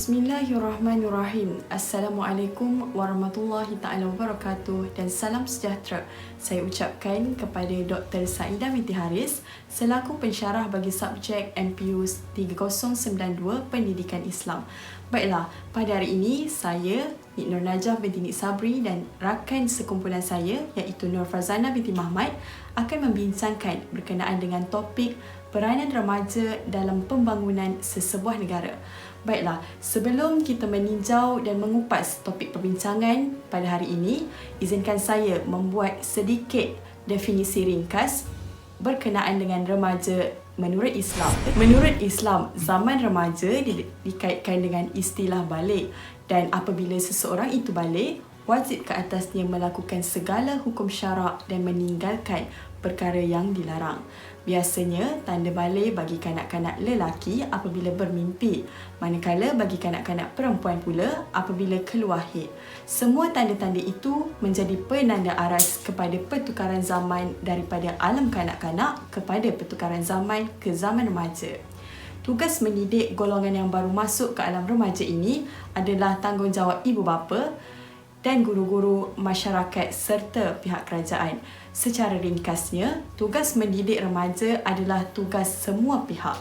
Bismillahirrahmanirrahim. Assalamualaikum warahmatullahi taala wabarakatuh dan salam sejahtera. Saya ucapkan kepada Dr. Saidah binti Haris selaku pensyarah bagi subjek MPU 3092 Pendidikan Islam. Baiklah, pada hari ini saya Nik Nur Najah binti Nik Sabri dan rakan sekumpulan saya iaitu Nur Fazana binti Mahmad akan membincangkan berkenaan dengan topik peranan remaja dalam pembangunan sesebuah negara. Baiklah, sebelum kita meninjau dan mengupas topik perbincangan pada hari ini, izinkan saya membuat sedikit definisi ringkas berkenaan dengan remaja menurut Islam. Menurut Islam, zaman remaja dikaitkan dengan istilah balik, dan apabila seseorang itu balik, wajib ke atasnya melakukan segala hukum syarak dan meninggalkan perkara yang dilarang. Biasanya, tanda balik bagi kanak-kanak lelaki apabila bermimpi, manakala bagi kanak-kanak perempuan pula apabila keluar haid. Semua tanda-tanda itu menjadi penanda aras kepada pertukaran zaman daripada alam kanak-kanak kepada pertukaran zaman ke zaman remaja. Tugas mendidik golongan yang baru masuk ke alam remaja ini adalah tanggungjawab ibu bapa dan guru-guru masyarakat serta pihak kerajaan. Secara ringkasnya, tugas mendidik remaja adalah tugas semua pihak.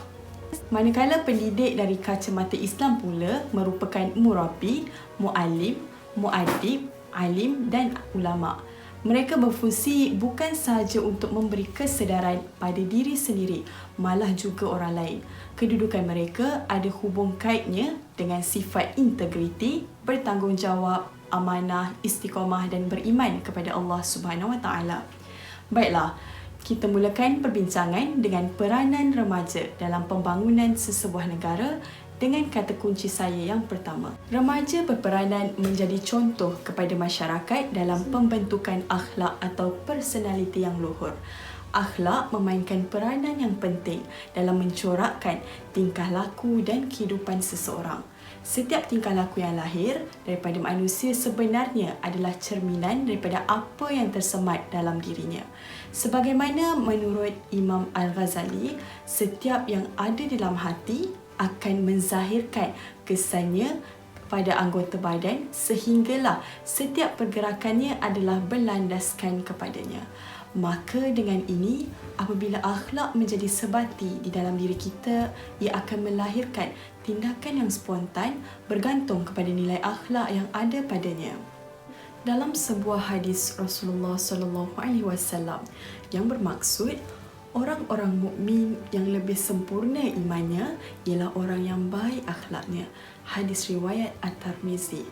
Manakala pendidik dari kacamata Islam pula merupakan murabbi, muallim, muaddib, alim dan ulama. Mereka berfungsi bukan sahaja untuk memberi kesedaran pada diri sendiri, malah juga orang lain. Kedudukan mereka ada hubung kaitnya dengan sifat integriti, bertanggungjawab, amanah, istiqamah dan beriman kepada Allah Subhanahu Wa Taala. Baiklah, kita mulakan perbincangan dengan peranan remaja dalam pembangunan sesebuah negara dengan kata kunci saya yang pertama. Remaja berperanan menjadi contoh kepada masyarakat dalam pembentukan akhlak atau personaliti yang luhur. Akhlak memainkan peranan yang penting dalam mencorakkan tingkah laku dan kehidupan seseorang. Setiap tingkah laku yang lahir daripada manusia sebenarnya adalah cerminan daripada apa yang tersemat dalam dirinya. Sebagaimana menurut Imam Al-Ghazali, setiap yang ada dalam hati akan menzahirkan kesannya pada anggota badan sehinggalah setiap pergerakannya adalah berlandaskan kepadanya. Maka dengan ini, apabila akhlak menjadi sebati di dalam diri kita, ia akan melahirkan tindakan yang spontan bergantung kepada nilai akhlak yang ada padanya. Dalam sebuah hadis Rasulullah SAW yang bermaksud, orang-orang mukmin yang lebih sempurna imannya ialah orang yang baik akhlaknya. Hadis riwayat At-Tirmizi.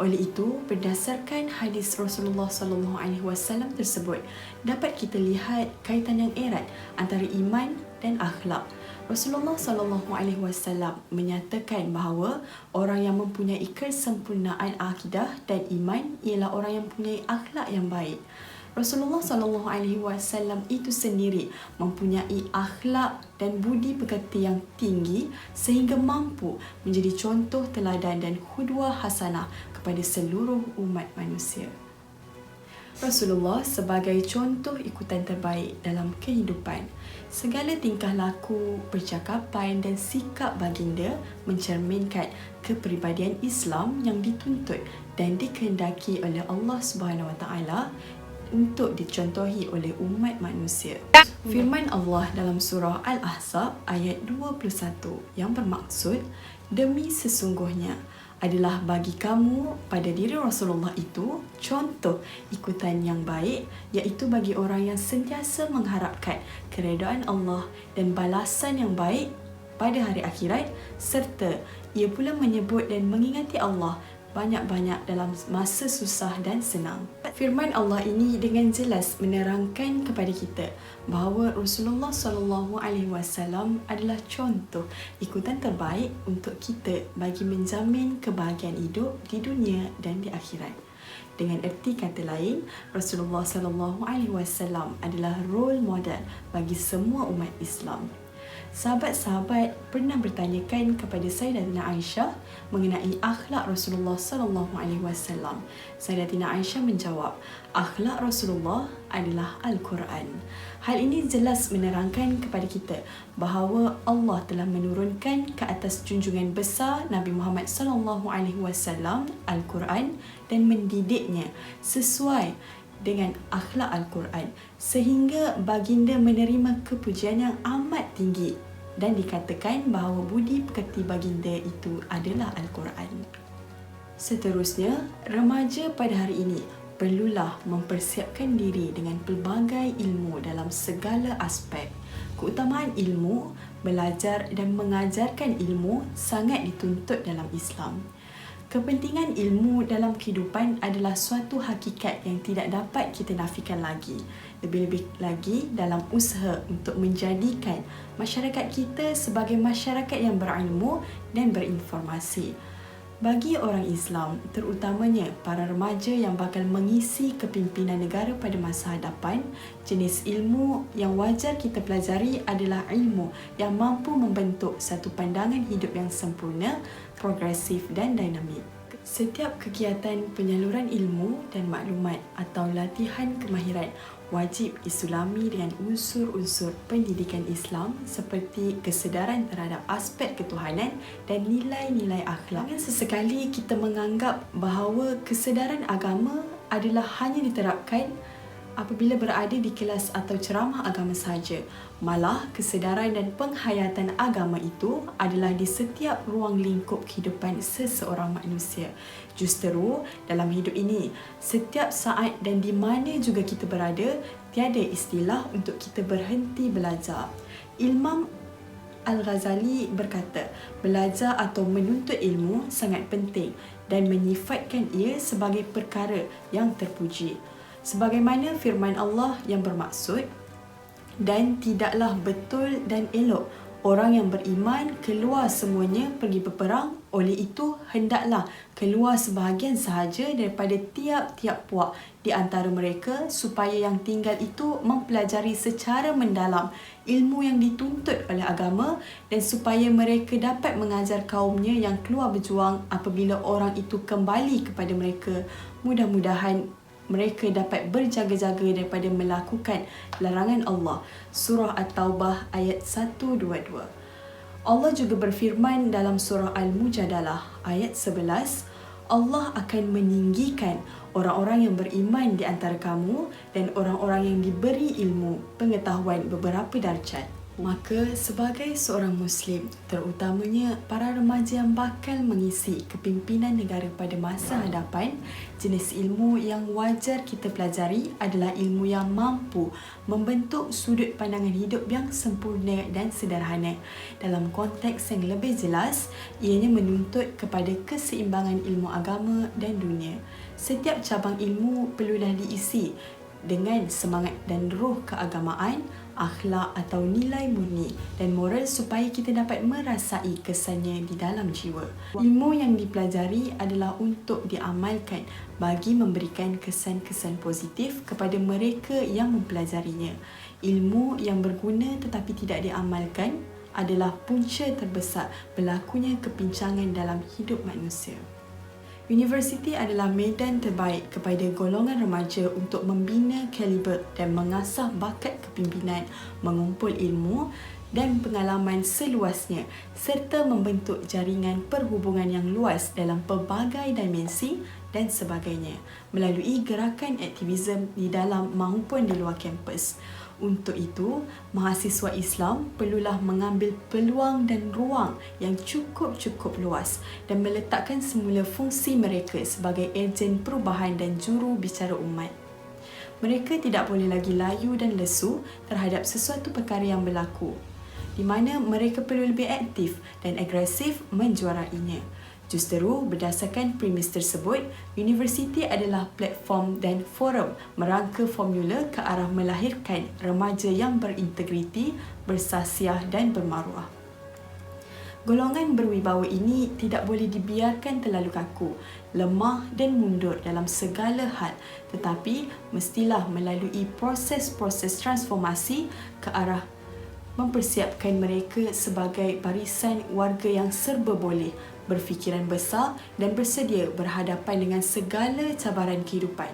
Oleh itu, berdasarkan hadis Rasulullah SAW tersebut, dapat kita lihat kaitan yang erat antara iman dan akhlak. Rasulullah SAW menyatakan bahawa orang yang mempunyai kesempurnaan akidah dan iman ialah orang yang mempunyai akhlak yang baik. Rasulullah SAW itu sendiri mempunyai akhlak dan budi pekerti yang tinggi sehingga mampu menjadi contoh teladan dan qudwah hasanah kepada seluruh umat manusia. Rasulullah sebagai contoh ikutan terbaik dalam kehidupan. Segala tingkah laku, percakapan dan sikap baginda mencerminkan kepribadian Islam yang dituntut dan dikehendaki oleh Allah Subhanahu Wa Taala untuk dicontohi oleh umat manusia. Firman Allah dalam surah Al-Ahzab ayat 21 yang bermaksud, demi sesungguhnya adalah bagi kamu pada diri Rasulullah itu contoh ikutan yang baik, iaitu bagi orang yang sentiasa mengharapkan keredaan Allah dan balasan yang baik pada hari akhirat, serta ia pula menyebut dan mengingati Allah banyak-banyak dalam masa susah dan senang. Firman Allah ini dengan jelas menerangkan kepada kita bahawa Rasulullah SAW adalah contoh ikutan terbaik untuk kita bagi menjamin kebahagiaan hidup di dunia dan di akhirat. Dengan erti kata lain, Rasulullah SAW adalah role model bagi semua umat Islam. sahabat-sahabat pernah bertanyakan kepada Sayyidatina Aisyah mengenai akhlak Rasulullah sallallahu alaihi wasallam. Sayyidatina Aisyah menjawab, akhlak Rasulullah adalah Al-Quran. Hal ini jelas menerangkan kepada kita bahawa Allah telah menurunkan ke atas junjungan besar Nabi Muhammad sallallahu alaihi wasallam Al-Quran dan mendidiknya sesuai dengan akhlak Al-Quran sehingga baginda menerima kepujian yang amat tinggi dan dikatakan bahawa budi pekerti baginda itu adalah Al-Quran. Seterusnya, remaja pada hari ini perlulah mempersiapkan diri dengan pelbagai ilmu dalam segala aspek. Keutamaan ilmu, belajar dan mengajarkan ilmu sangat dituntut dalam Islam. Kepentingan ilmu dalam kehidupan adalah suatu hakikat yang tidak dapat kita nafikan lagi. Lebih-lebih lagi dalam usaha untuk menjadikan masyarakat kita sebagai masyarakat yang berilmu dan berinformasi. Bagi orang Islam, terutamanya para remaja yang bakal mengisi kepimpinan negara pada masa hadapan, jenis ilmu yang wajar kita pelajari adalah ilmu yang mampu membentuk satu pandangan hidup yang sempurna, progresif dan dinamik. Setiap kegiatan penyaluran ilmu dan maklumat atau latihan kemahiran wajib disulami dengan unsur-unsur pendidikan Islam seperti kesedaran terhadap aspek ketuhanan dan nilai-nilai akhlak. Jangan sesekali kita menganggap bahawa kesedaran agama adalah hanya diterapkan apabila berada di kelas atau ceramah agama sahaja. Malah, kesedaran dan penghayatan agama itu adalah di setiap ruang lingkup kehidupan seseorang manusia. Justeru, dalam hidup ini, setiap saat dan di mana juga kita berada, tiada istilah untuk kita berhenti belajar. Imam Al-Ghazali berkata, belajar atau menuntut ilmu sangat penting dan menyifatkan ia sebagai perkara yang terpuji. Sebagaimana firman Allah yang bermaksud, dan tidaklah betul dan elok orang yang beriman keluar semuanya pergi berperang, oleh itu hendaklah keluar sebahagian sahaja daripada tiap-tiap puak di antara mereka supaya yang tinggal itu mempelajari secara mendalam ilmu yang dituntut oleh agama dan supaya mereka dapat mengajar kaumnya yang keluar berjuang apabila orang itu kembali kepada mereka. Mudah-mudahan mereka dapat berjaga-jaga daripada melakukan larangan Allah. Surah At-Taubah ayat 122. Allah juga berfirman dalam surah Al-Mujadalah ayat 11, Allah akan meninggikan orang-orang yang beriman di antara kamu dan orang-orang yang diberi ilmu pengetahuan beberapa darjat. Maka sebagai seorang Muslim, terutamanya para remaja yang bakal mengisi kepimpinan negara pada masa hadapan, jenis ilmu yang wajar kita pelajari adalah ilmu yang mampu membentuk sudut pandangan hidup yang sempurna dan sederhana. Dalam konteks yang lebih jelas, ianya menuntut kepada keseimbangan ilmu agama dan dunia. Setiap cabang ilmu perlulah diisi dengan semangat dan roh keagamaan, akhlak atau nilai murni dan moral supaya kita dapat merasai kesannya di dalam jiwa. Ilmu yang dipelajari adalah untuk diamalkan bagi memberikan kesan-kesan positif kepada mereka yang mempelajarinya. Ilmu yang berguna tetapi tidak diamalkan adalah punca terbesar berlakunya kepincangan dalam hidup manusia. Universiti adalah medan terbaik kepada golongan remaja untuk membina kaliber dan mengasah bakat kepimpinan, mengumpul ilmu dan pengalaman seluasnya serta membentuk jaringan perhubungan yang luas dalam pelbagai dimensi dan sebagainya melalui gerakan aktivisme di dalam maupun di luar kampus. Untuk itu, mahasiswa Islam perlulah mengambil peluang dan ruang yang cukup luas dan meletakkan semula fungsi mereka sebagai ejen perubahan dan juru bicara umat. Mereka tidak boleh lagi layu dan lesu terhadap sesuatu perkara yang berlaku, di mana mereka perlu lebih aktif dan agresif menjuarainya. Justeru, berdasarkan premis tersebut, universiti adalah platform dan forum merangka formula ke arah melahirkan remaja yang berintegriti, bersasiah dan bermaruah. Golongan berwibawa ini tidak boleh dibiarkan terlalu kaku, lemah dan mundur dalam segala hal, tetapi mestilah melalui proses-proses transformasi ke arah mempersiapkan mereka sebagai barisan warga yang serba boleh, berfikiran besar dan bersedia berhadapan dengan segala cabaran kehidupan.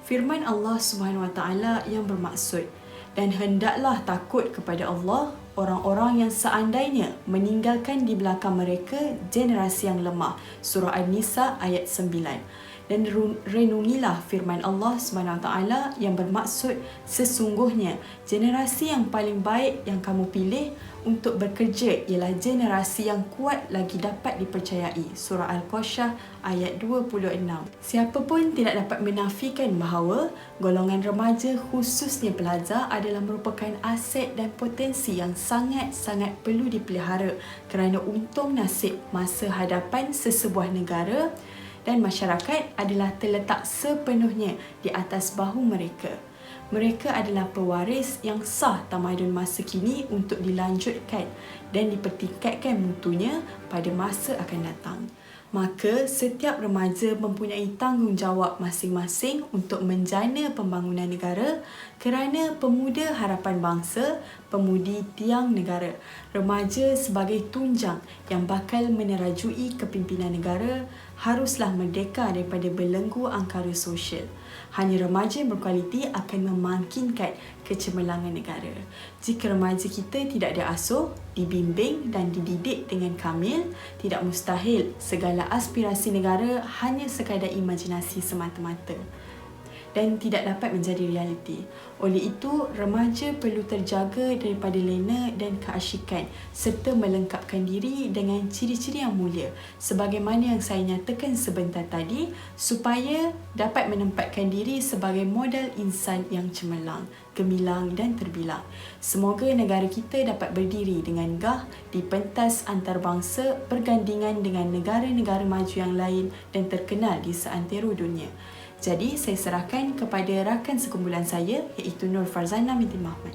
Firman Allah Subhanahu Wa Taala yang bermaksud, dan hendaklah takut kepada Allah orang-orang yang seandainya meninggalkan di belakang mereka generasi yang lemah. Surah An-Nisa ayat 9. Dan renungilah firman Allah SWT yang bermaksud, sesungguhnya generasi yang paling baik yang kamu pilih untuk bekerja ialah generasi yang kuat lagi dapat dipercayai. Surah Al-Qasyah ayat 26. Siapa pun tidak dapat menafikan bahawa golongan remaja, khususnya pelajar, adalah merupakan aset dan potensi yang sangat-sangat perlu dipelihara kerana untung nasib masa hadapan sesebuah negara dan masyarakat adalah terletak sepenuhnya di atas bahu mereka. Mereka adalah pewaris yang sah tamadun masa kini untuk dilanjutkan dan dipertingkatkan mutunya pada masa akan datang. Maka setiap remaja mempunyai tanggungjawab masing-masing untuk menjana pembangunan negara kerana pemuda harapan bangsa, pemudi tiang negara. Remaja sebagai tunjang yang bakal menerajui kepimpinan negara haruslah merdeka daripada belenggu angkara sosial. Hanya remaja yang berkualiti akan memangkinkan kecemerlangan negara. Jika remaja kita tidak diasuh, dibimbing dan dididik dengan kamil, tidak mustahil segala aspirasi negara hanya sekadar imajinasi semata-mata dan tidak dapat menjadi realiti. Oleh itu, remaja perlu terjaga daripada lena dan keasyikan serta melengkapkan diri dengan ciri-ciri yang mulia sebagaimana yang saya nyatakan sebentar tadi supaya dapat menempatkan diri sebagai modal insan yang cemerlang, gemilang dan terbilang. Semoga negara kita dapat berdiri dengan gah di pentas antarabangsa bergandingan dengan negara-negara maju yang lain dan terkenal di seantero dunia. Jadi, saya serahkan kepada rakan sekumpulan saya iaitu Nur Farzana binti Muhammad.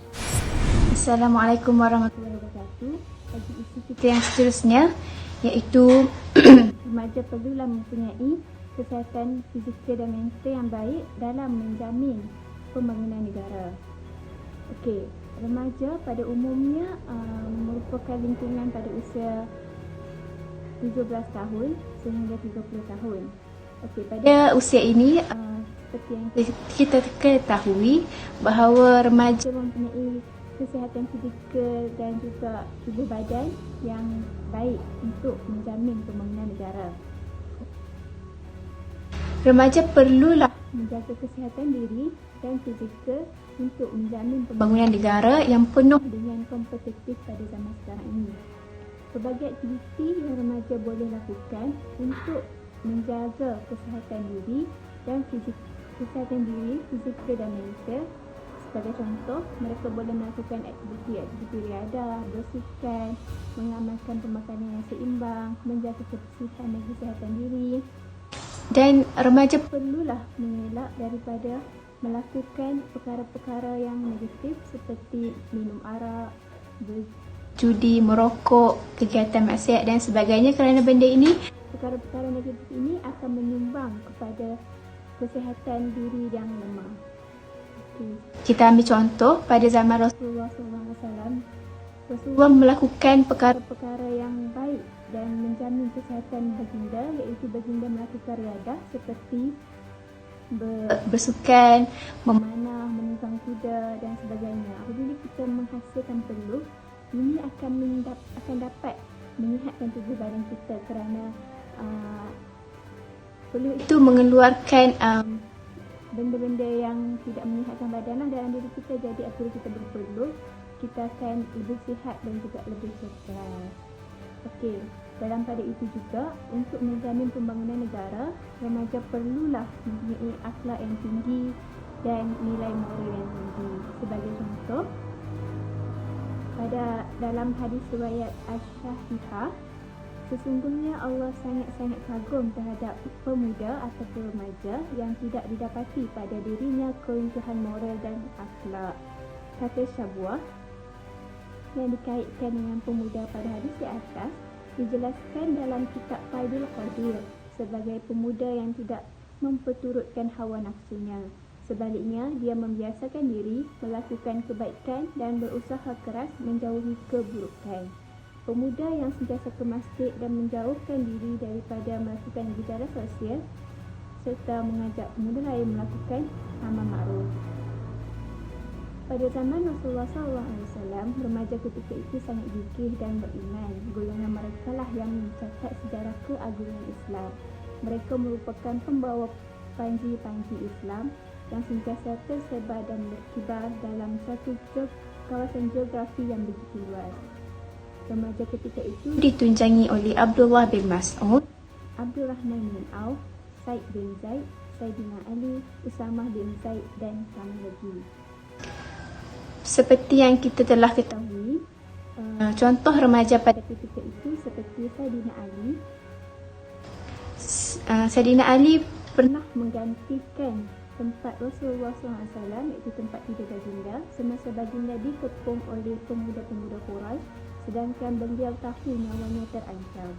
Assalamualaikum warahmatullahi wabarakatuh. Bagi isu kita yang seterusnya iaitu remaja perlulah mempunyai kesihatan fizikal dan mental yang baik dalam menjamin pembangunan negara. Okey, remaja pada umumnya merupakan lingkungan pada usia 17 tahun sehingga 30 tahun. Okey, pada usia ini seperti yang kita ketahui bahawa remaja mempunyai kesihatan fizikal dan juga tubuh badan yang baik untuk menjamin pembangunan negara. Remaja perlulah menjaga kesihatan diri dan fizikal untuk menjamin pembangunan negara yang penuh dengan kompetitif pada zaman sekarang ini. Pelbagai aktiviti yang remaja boleh lakukan untuk menjaga kesihatan diri dan kesihatan diri fizikal dan mental. Sebagai contoh, mereka boleh melakukan aktiviti riadah, bersukan, mengamalkan pemakanan yang seimbang, menjaga kebersihan dan kesihatan diri. Dan remaja perlulah mengelak daripada melakukan perkara-perkara yang negatif seperti minum arak, berjudi, merokok, kegiatan maksiat dan sebagainya kerana perkara-perkara negatif ini akan menyumbang kepada kesihatan diri yang lemah. Kita ambil contoh pada zaman Rasulullah SAW. Rasulullah melakukan perkara-perkara yang baik dan menjamin kesihatan baginda, iaitu baginda melakukan riadah seperti bersukan, memanah, menunggang kuda dan sebagainya. Apabila kita menghasilkan peluh, ini akan dapat menyihatkan tubuh badan kita kerana peluh itu mengeluarkan benda-benda yang tidak menyihatkan badan dalam diri kita. Jadi apabila kita berpeluh, kita akan lebih sihat dan juga lebih kekal. Okey, dalam pada itu juga untuk menjamin pembangunan negara, remaja perlulah mempunyai akhlak yang tinggi dan nilai moral yang tinggi. Sebagai contoh, dalam hadis riwayat Asy-Syahihah, sesungguhnya Allah sangat-sangat kagum terhadap pemuda atau remaja yang tidak didapati pada dirinya keruntuhan moral dan akhlak. Kata Syabwah yang dikaitkan dengan pemuda pada hadis di atas dijelaskan dalam kitab Faidul Qadir sebagai pemuda yang tidak memperturutkan hawa nafsunya Sebaliknya, dia membiasakan diri melakukan kebaikan dan berusaha keras menjauhi keburukan. Pemuda yang sentiasa ke masjid dan menjauhkan diri daripada melakukan gejala sosial serta mengajak pemuda lain melakukan amal makruf. Pada zaman Rasulullah SAW, remaja ketika itu sangat gigih dan beriman. Golongan mereka lah yang mencatat sejarah keagungan Islam. Mereka merupakan pembawa panji-panji Islam yang sentiasa tersebar dan berkibar dalam satu kawasan geografi yang begitu luas. Remaja ketika itu ditunjangi oleh Abdullah bin Mas'ud, Abdurrahman bin Auf, Said bin Zaid, Saidina Ali, Usamah bin Zaid dan ramai lagi. Seperti yang kita telah ketahui, contoh remaja pada ketika itu seperti Saidina Ali. Saidina Ali pernah menggantikan tempat Rasulullah SAW, iaitu tempat tidur baginda, semasa baginda dikepung oleh pemuda-pemuda Quraisy, sedangkan beliau tahu nyawanya terancam.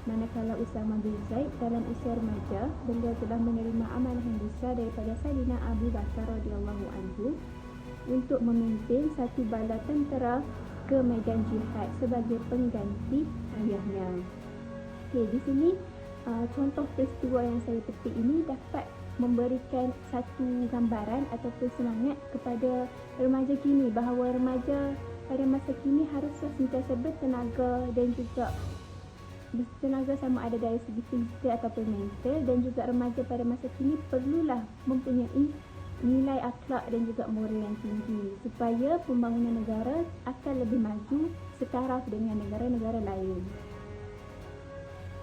Manakala Usamah bin Zaid dalam usia remaja, beliau telah menerima amanah yang besar daripada Saidina Abu Bakar radhiyallahu anhu untuk memimpin satu bala tentera ke medan jihad sebagai pengganti ayahnya. Okey, di sini contoh peristiwa yang saya petik ini dapat memberikan satu gambaran ataupun semangat kepada remaja kini bahawa remaja pada masa kini haruslah sentiasa bertenaga dan juga bertenaga sama ada dari segi fizikal ataupun mental, dan juga remaja pada masa kini perlulah mempunyai nilai akhlak dan juga moral yang tinggi supaya pembangunan negara akan lebih maju setaraf dengan negara-negara lain.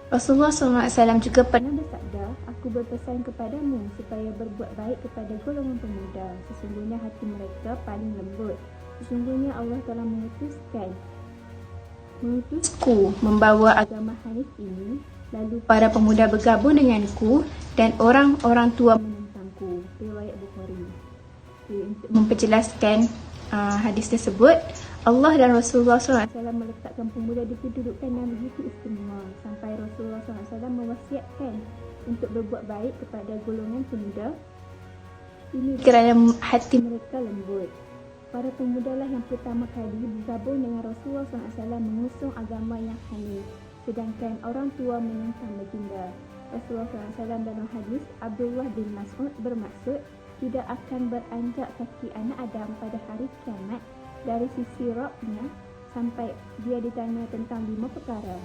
Rasulullah SAW juga pernah bersabda, "Aku berpesan kepadamu supaya berbuat baik kepada golongan pemuda. Sesungguhnya hati mereka paling lembut. Sesungguhnya Allah telah mengutusku membawa agama Hanif ini, lalu para pemuda bergabung denganku dan orang-orang tua menentangku." Riwayat Bukhari. Untuk memperjelaskan hadis tersebut, Allah dan Rasulullah SAW meletakkan pemuda di kedudukan yang begitu istimewa sampai Rasulullah SAW mewasiatkan untuk berbuat baik kepada golongan pemuda ini kerana hati mereka lembut. Para pemuda lah yang pertama kali bergabung dengan Rasulullah SAW mengusung agama yang hanif, sedangkan orang tua menentang baginda. Rasulullah SAW dalam hadis Abdullah bin Mas'ud bermaksud, tidak akan beranjak kaki anak Adam pada hari kiamat dari sisi rohnya sampai dia ditanya tentang 5 perkara.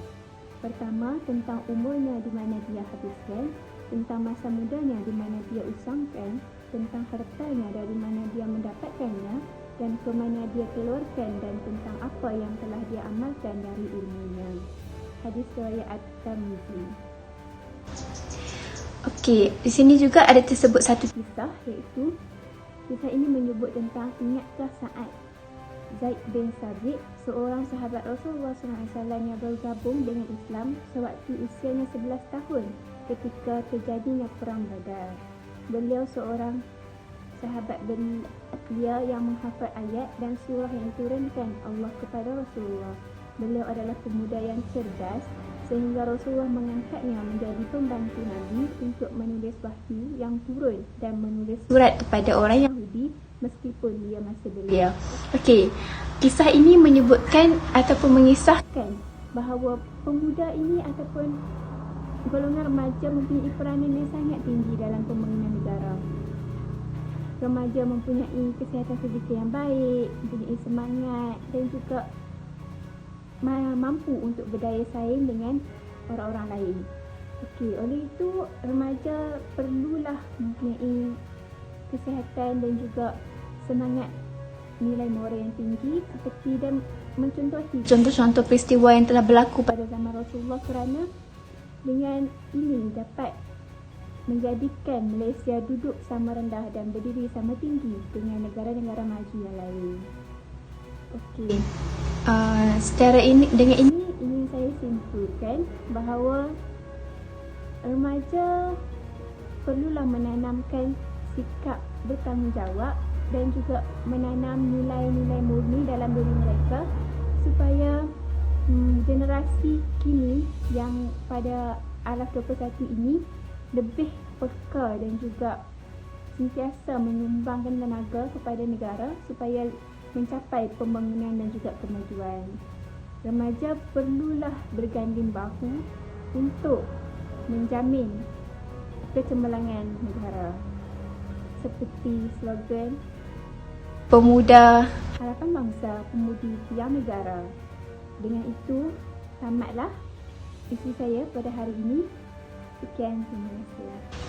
Pertama, tentang umurnya di mana dia habiskan, tentang masa mudanya di mana dia usangkan, tentang hartanya dari mana dia mendapatkannya dan ke mana dia keluarkan, dan tentang apa yang telah dia amalkan dari ilmunya. Hadis riwayat At-Tirmizi. Okey, di sini juga ada tersebut satu kisah, iaitu kisah ini menyebut tentang ingatkah saat Zaid bin Sabit, seorang sahabat Rasulullah SAW yang bergabung dengan Islam sewaktu usianya 11 tahun ketika terjadinya Perang Badar. Beliau seorang sahabat belia yang menghafal ayat dan surah yang diturunkan Allah kepada Rasulullah. Beliau adalah pemuda yang cerdas sehingga Rasulullah mengangkatnya menjadi pembantu Nabi untuk menulis wahyu yang turun dan menulis surat kepada orang Yahudi meskipun dia masih belia. Okey, kisah ini menyebutkan ataupun mengisahkan bahawa pemuda ini ataupun golongan remaja mempunyai peranan yang sangat tinggi dalam pembangunan negara. Remaja mempunyai kesihatan fizikal yang baik, mempunyai semangat dan juga mampu untuk berdaya saing dengan orang-orang lain. Okey, oleh itu remaja perlulah mempunyai kesihatan dan juga semangat nilai moral yang tinggi seperti dan mencontohi contoh-contoh peristiwa yang telah berlaku pada zaman Rasulullah, kerana dengan ini dapat menjadikan Malaysia duduk sama rendah dan berdiri sama tinggi dengan negara-negara maju yang lain. Okey. Dengan ini ingin saya simpulkan bahawa remaja perlulah menanamkan sikap bertanggungjawab dan juga menanam nilai-nilai murni dalam diri mereka supaya generasi kini yang pada alas 21 ini lebih peka dan juga sentiasa menyumbangkan tenaga kepada negara supaya mencapai pembangunan dan juga kemajuan. Remaja perlulah berganding bahu untuk menjamin kecemerlangan negara. Seperti slogan Pemuda Harapan Bangsa, Pemudi Tiang Negara. Dengan itu, tamatlah isi saya pada hari ini. Sekian, terima kasih.